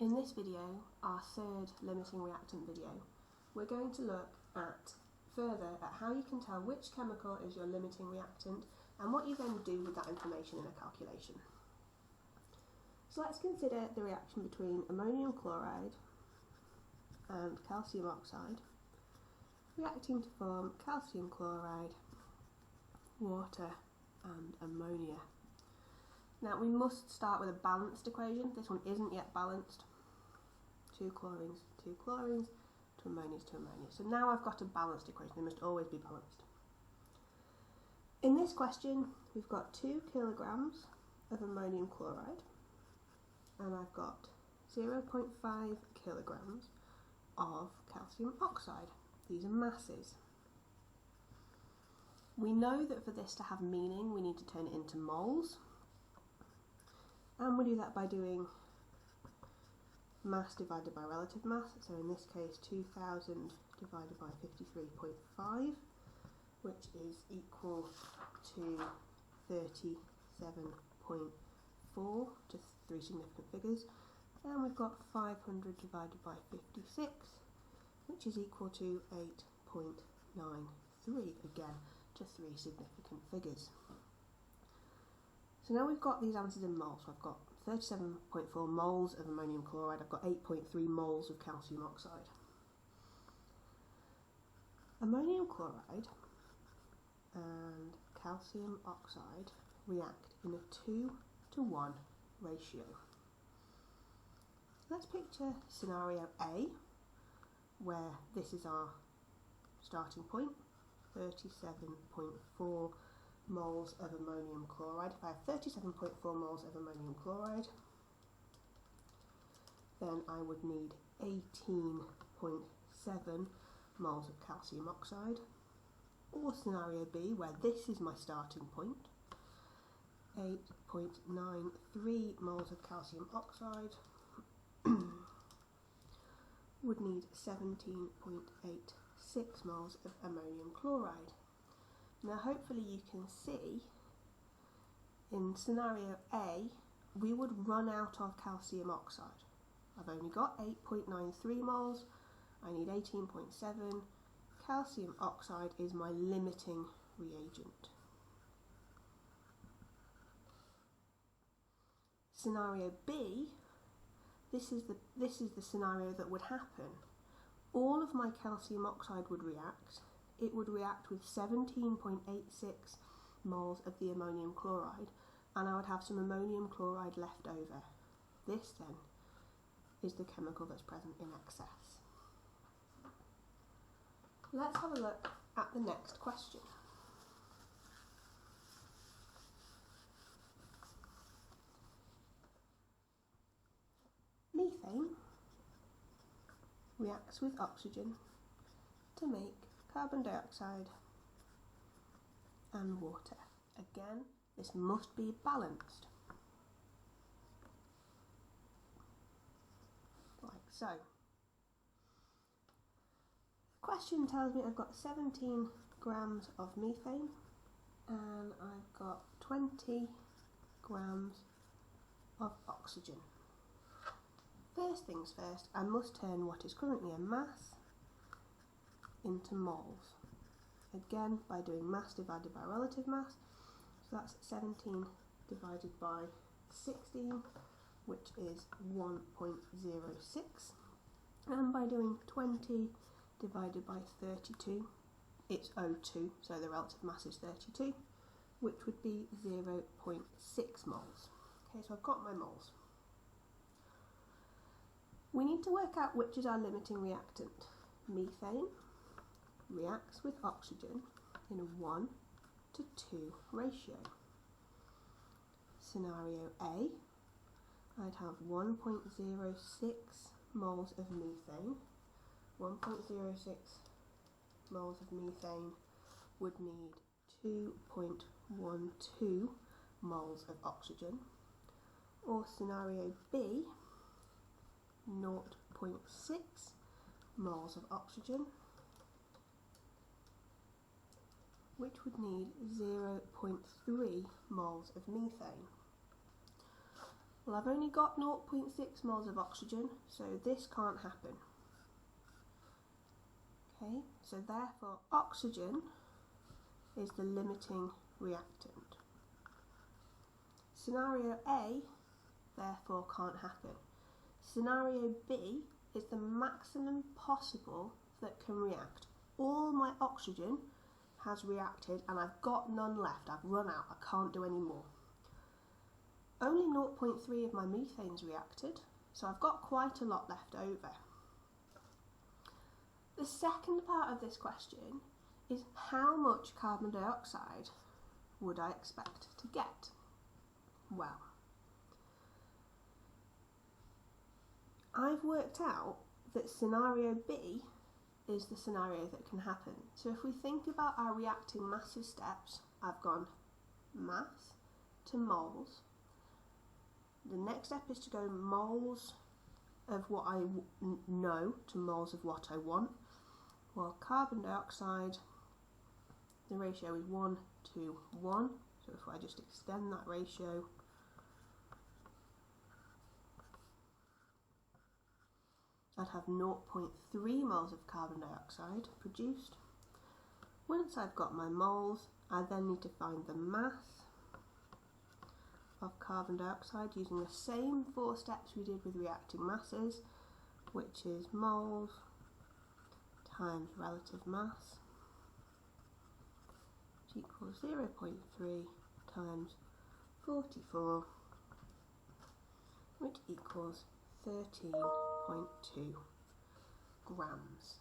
In this video, our third limiting reactant video, we're going to look further at how you can tell which chemical is your limiting reactant and what you then do with that information in a calculation. So let's consider the reaction between ammonium chloride and calcium oxide reacting to form calcium chloride, water and ammonia. Now we must start with a balanced equation. This one isn't yet balanced. 2 chlorines, 2 chlorines, 2 ammonias, 2 ammonias. So now I've got a balanced equation. They must always be balanced. In this question, we've got 2 kilograms of ammonium chloride and I've got 0.5 kilograms of calcium oxide. These are masses. We know that for this to have meaning, we need to turn it into moles. And we do that by doing mass divided by relative mass. So in this case, 2000 divided by 53.5, which is equal to 37.4, just 3 significant figures. And we've got 500 divided by 56, which is equal to 8.93, again, just 3 significant figures. So now we've got these answers in moles. So I've got 37.4 moles of ammonium chloride, I've got 8.3 moles of calcium oxide. Ammonium chloride and calcium oxide react in a 2-to-1 ratio. Let's picture scenario A, where this is our starting point, 37.4 moles of ammonium chloride. If I have 37.4 moles of ammonium chloride, then I would need 18.7 moles of calcium oxide. Or scenario B, where this is my starting point, 8.93 moles of calcium oxide would need 17.86 moles of ammonium chloride. Now hopefully you can see in scenario A we would run out of calcium oxide. I've only got 8.93 moles, I need 18.7. Calcium oxide is my limiting reagent. Scenario B, this is the scenario that would happen. All of my calcium oxide would react. It would react with 17.86 moles of the ammonium chloride, and I would have some ammonium chloride left over. This then is the chemical that's present in excess. Let's have a look at the next question. Methane reacts with oxygen to make carbon dioxide and water. Again, this must be balanced. Like so. The question tells me I've got 17 grams of methane and I've got 20 grams of oxygen. First things first, I must turn what is currently a mass into moles. Again, by doing mass divided by relative mass. So that's 17 divided by 16, which is 1.06. And by doing 20 divided by 32, it's 0.2, so the relative mass is 32, which would be 0.6 moles. Okay, so I've got my moles. We need to work out which is our limiting reactant. Methane reacts with oxygen in a 1-to-2 ratio. Scenario A, I'd have 1.06 moles of methane. 1.06 moles of methane would need 2.12 moles of oxygen. Or scenario B, 0.6 moles of oxygen, which would need 0.3 moles of methane. Well, I've only got 0.6 moles of oxygen, so this can't happen. Okay, so therefore oxygen is the limiting reactant. Scenario A, therefore, can't happen. Scenario B is the maximum possible that can react. All my oxygen has reacted and I've got none left. I've run out. I can't do any more. Only 0.3 of my methane's reacted, so I've got quite a lot left over. The second part of this question is how much carbon dioxide would I expect to get? Well, I've worked out that scenario B is the scenario that can happen. So if we think about our reacting masses steps, I've gone mass to moles. The next step is to go moles of what I know to moles of what I want. Well, carbon dioxide, the ratio is 1 to 1. So if I just extend that ratio, I'd have 0.3 moles of carbon dioxide produced. Once I've got my moles, I then need to find the mass of carbon dioxide using the same 4 steps we did with reacting masses, which is moles times relative mass, which equals 0.3 times 44, which equals 13.2 grams.